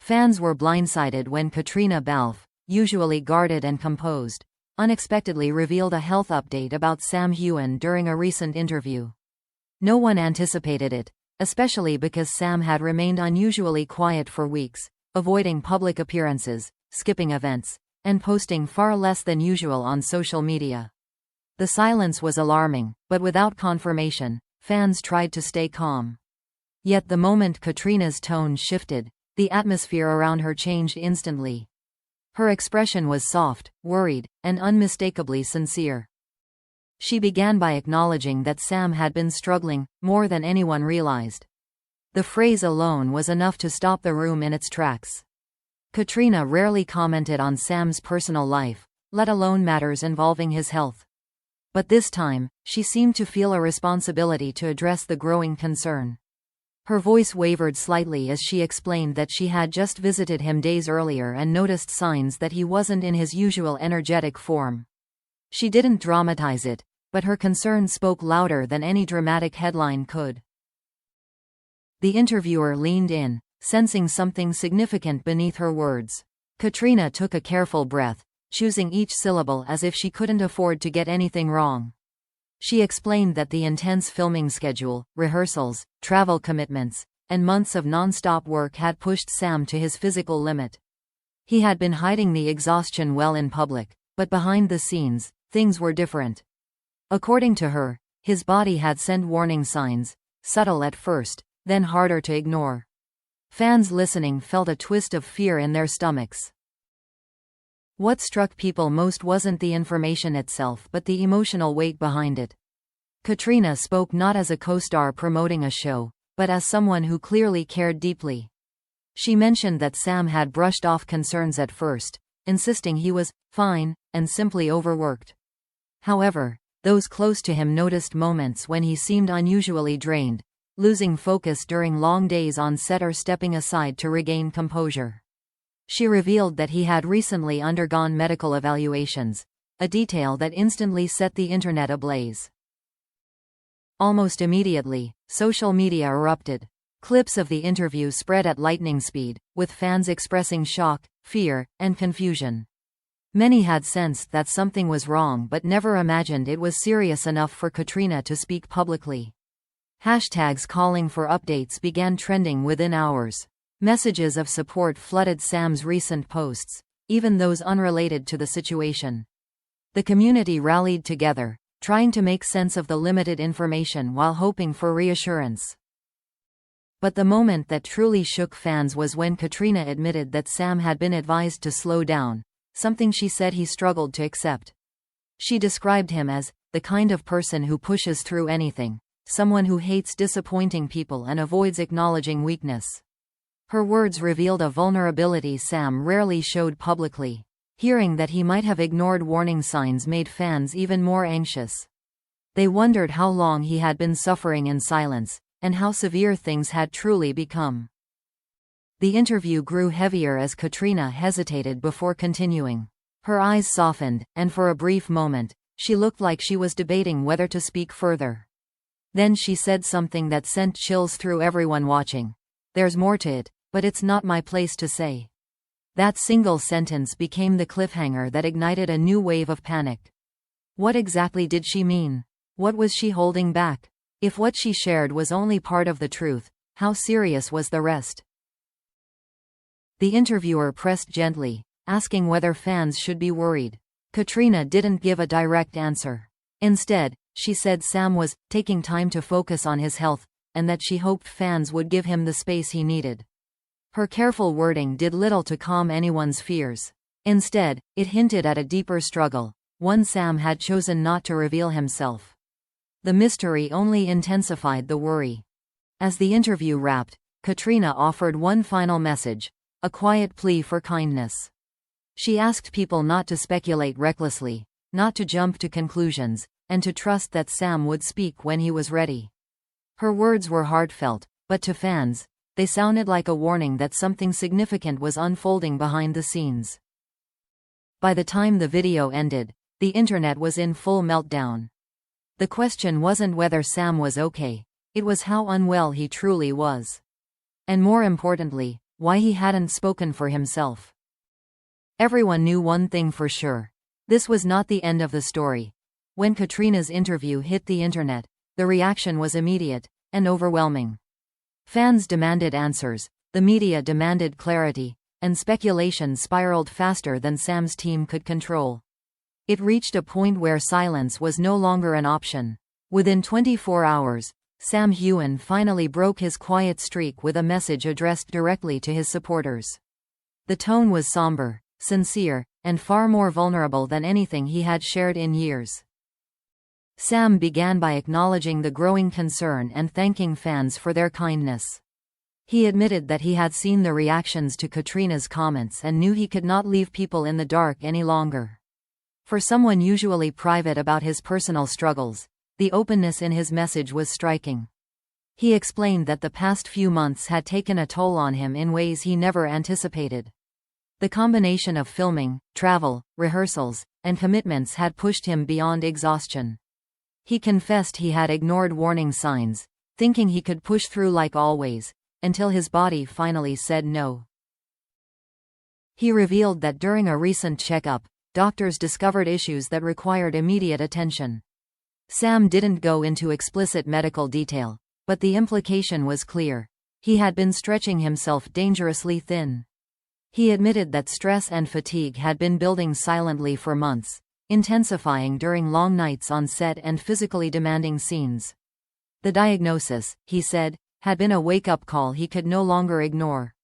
Fans were blindsided when Caitríona Balfe, usually guarded and composed, unexpectedly revealed a health update about Sam Heughan during a recent interview. No one anticipated it, especially because Sam had remained unusually quiet for weeks, avoiding public appearances, skipping events, and posting far less than usual on social media. The silence was alarming, but without confirmation, fans tried to stay calm. Yet the moment Caitríona's tone shifted, the atmosphere around her changed instantly. Her expression was soft, worried, and unmistakably sincere. She began by acknowledging that Sam had been struggling, more than anyone realized. The phrase alone was enough to stop the room in its tracks. Caitríona rarely commented on Sam's personal life, let alone matters involving his health. But this time, she seemed to feel a responsibility to address the growing concern. Her voice wavered slightly as she explained that she had just visited him days earlier and noticed signs that he wasn't in his usual energetic form. She didn't dramatize it, but her concern spoke louder than any dramatic headline could. The interviewer leaned in, sensing something significant beneath her words. Caitríona took a careful breath, choosing each syllable as if she couldn't afford to get anything wrong. She explained that the intense filming schedule, rehearsals, travel commitments, and months of non-stop work had pushed Sam to his physical limit. He had been hiding the exhaustion well in public, but behind the scenes, things were different. According to her, his body had sent warning signs, subtle at first, then harder to ignore. Fans listening felt a twist of fear in their stomachs. What struck people most wasn't the information itself but the emotional weight behind it. Caitríona spoke not as a co-star promoting a show, but as someone who clearly cared deeply. She mentioned that Sam had brushed off concerns at first, insisting he was fine and simply overworked. However, those close to him noticed moments when he seemed unusually drained, losing focus during long days on set or stepping aside to regain composure. She revealed that he had recently undergone medical evaluations, a detail that instantly set the internet ablaze. Almost immediately, social media erupted. Clips of the interview spread at lightning speed, with fans expressing shock, fear, and confusion. Many had sensed that something was wrong but never imagined it was serious enough for Caitríona to speak publicly. Hashtags calling for updates began trending within hours. Messages of support flooded Sam's recent posts, even those unrelated to the situation. The community rallied together, trying to make sense of the limited information while hoping for reassurance. But the moment that truly shook fans was when Caitríona admitted that Sam had been advised to slow down, something she said he struggled to accept. She described him as the kind of person who pushes through anything, someone who hates disappointing people and avoids acknowledging weakness. Her words revealed a vulnerability Sam rarely showed publicly. Hearing that he might have ignored warning signs made fans even more anxious. They wondered how long he had been suffering in silence, and how severe things had truly become. The interview grew heavier as Caitríona hesitated before continuing. Her eyes softened, and for a brief moment, she looked like she was debating whether to speak further. Then she said something that sent chills through everyone watching. "There's more to it, but it's not my place to say." That single sentence became the cliffhanger that ignited a new wave of panic. What exactly did she mean? What was she holding back? If what she shared was only part of the truth, how serious was the rest? The interviewer pressed gently, asking whether fans should be worried. Caitríona didn't give a direct answer. Instead, she said Sam was taking time to focus on his health, and that she hoped fans would give him the space he needed. Her careful wording did little to calm anyone's fears. Instead, it hinted at a deeper struggle, one Sam had chosen not to reveal himself. The mystery only intensified the worry. As the interview wrapped, Caitríona offered one final message, a quiet plea for kindness. She asked people not to speculate recklessly, not to jump to conclusions, and to trust that Sam would speak when he was ready. Her words were heartfelt, but to fans, they sounded like a warning that something significant was unfolding behind the scenes. By the time the video ended, the internet was in full meltdown. The question wasn't whether Sam was okay, it was how unwell he truly was. And more importantly, why he hadn't spoken for himself. Everyone knew one thing for sure. This was not the end of the story. When Caitríona's interview hit the internet, the reaction was immediate and overwhelming. Fans demanded answers, the media demanded clarity, and speculation spiraled faster than Sam's team could control. It reached a point where silence was no longer an option. Within 24 hours, Sam Heughan finally broke his quiet streak with a message addressed directly to his supporters. The tone was somber, sincere, and far more vulnerable than anything he had shared in years. Sam began by acknowledging the growing concern and thanking fans for their kindness. He admitted that he had seen the reactions to Caitríona's comments and knew he could not leave people in the dark any longer. For someone usually private about his personal struggles, the openness in his message was striking. He explained that the past few months had taken a toll on him in ways he never anticipated. The combination of filming, travel, rehearsals, and commitments had pushed him beyond exhaustion. He confessed he had ignored warning signs, thinking he could push through like always, until his body finally said no. He revealed that during a recent checkup, doctors discovered issues that required immediate attention. Sam didn't go into explicit medical detail, but the implication was clear. He had been stretching himself dangerously thin. He admitted that stress and fatigue had been building silently for months, intensifying during long nights on set and physically demanding scenes. The diagnosis, he said, had been a wake-up call he could no longer ignore.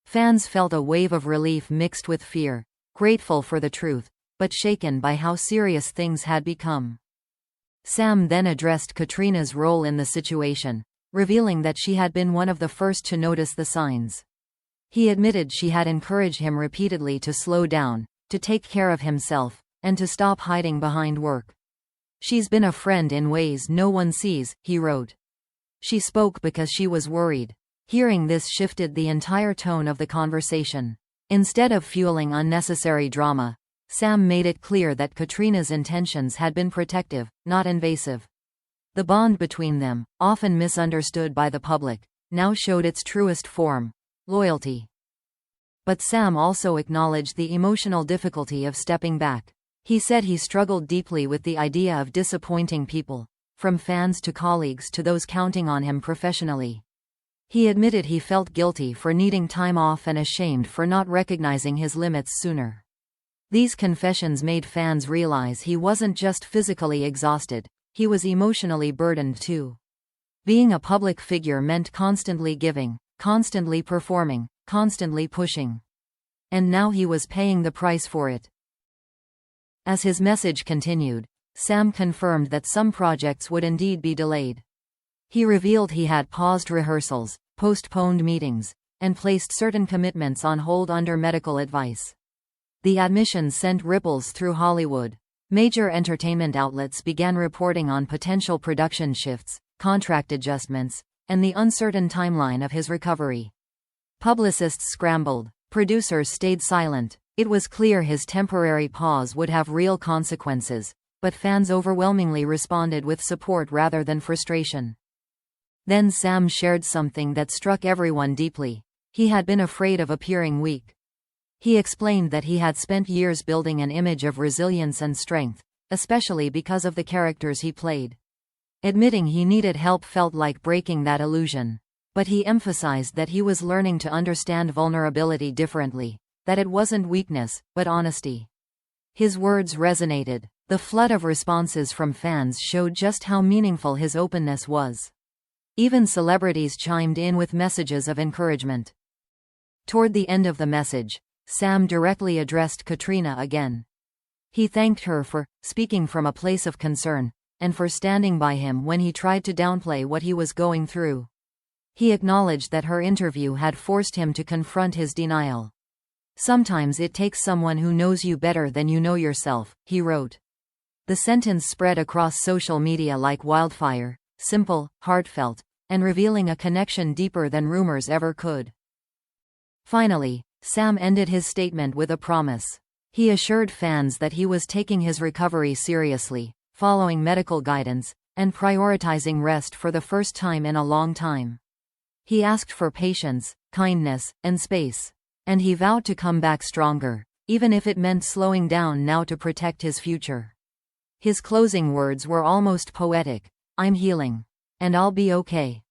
Fans felt a wave of relief mixed with fear, grateful for the truth, but shaken by how serious things had become. Sam then addressed Caitríona's role in the situation, revealing that she had been one of the first to notice the signs. He admitted she had encouraged him repeatedly to slow down, to take care of himself, and to stop hiding behind work. "She's been a friend in ways no one sees," he wrote. "She spoke because she was worried." Hearing this shifted the entire tone of the conversation. Instead of fueling unnecessary drama, Sam made it clear that Caitríona's intentions had been protective, not invasive. The bond between them, often misunderstood by the public, now showed its truest form: loyalty. But Sam also acknowledged the emotional difficulty of stepping back. He said he struggled deeply with the idea of disappointing people, from fans to colleagues to those counting on him professionally. He admitted he felt guilty for needing time off and ashamed for not recognizing his limits sooner. These confessions made fans realize he wasn't just physically exhausted, he was emotionally burdened too. Being a public figure meant constantly giving, constantly performing, constantly pushing. And now he was paying the price for it. As his message continued, Sam confirmed that some projects would indeed be delayed. He revealed he had paused rehearsals, postponed meetings, and placed certain commitments on hold under medical advice. The admission sent ripples through Hollywood. Major entertainment outlets began reporting on potential production shifts, contract adjustments, and the uncertain timeline of his recovery. Publicists scrambled. Producers stayed silent. It was clear his temporary pause would have real consequences, but fans overwhelmingly responded with support rather than frustration. Then Sam shared something that struck everyone deeply. He had been afraid of appearing weak. He explained that he had spent years building an image of resilience and strength, especially because of the characters he played. Admitting he needed help felt like breaking that illusion. But he emphasized that he was learning to understand vulnerability differently, that it wasn't weakness, but honesty. His words resonated. The flood of responses from fans showed just how meaningful his openness was. Even celebrities chimed in with messages of encouragement. Toward the end of the message, Sam directly addressed Caitríona again. He thanked her for speaking from a place of concern, and for standing by him when he tried to downplay what he was going through. He acknowledged that her interview had forced him to confront his denial. "Sometimes it takes someone who knows you better than you know yourself," he wrote. The sentence spread across social media like wildfire, simple, heartfelt, and revealing a connection deeper than rumors ever could. Finally, Sam ended his statement with a promise. He assured fans that he was taking his recovery seriously, following medical guidance, and prioritizing rest for the first time in a long time. He asked for patience, kindness, and space. And he vowed to come back stronger, even if it meant slowing down now to protect his future. His closing words were almost poetic. "I'm healing. And I'll be okay."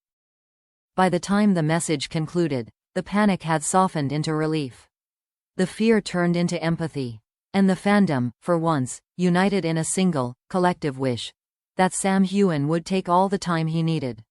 By the time the message concluded, the panic had softened into relief. The fear turned into empathy. And the fandom, for once, united in a single, collective wish that Sam Heughan would take all the time he needed.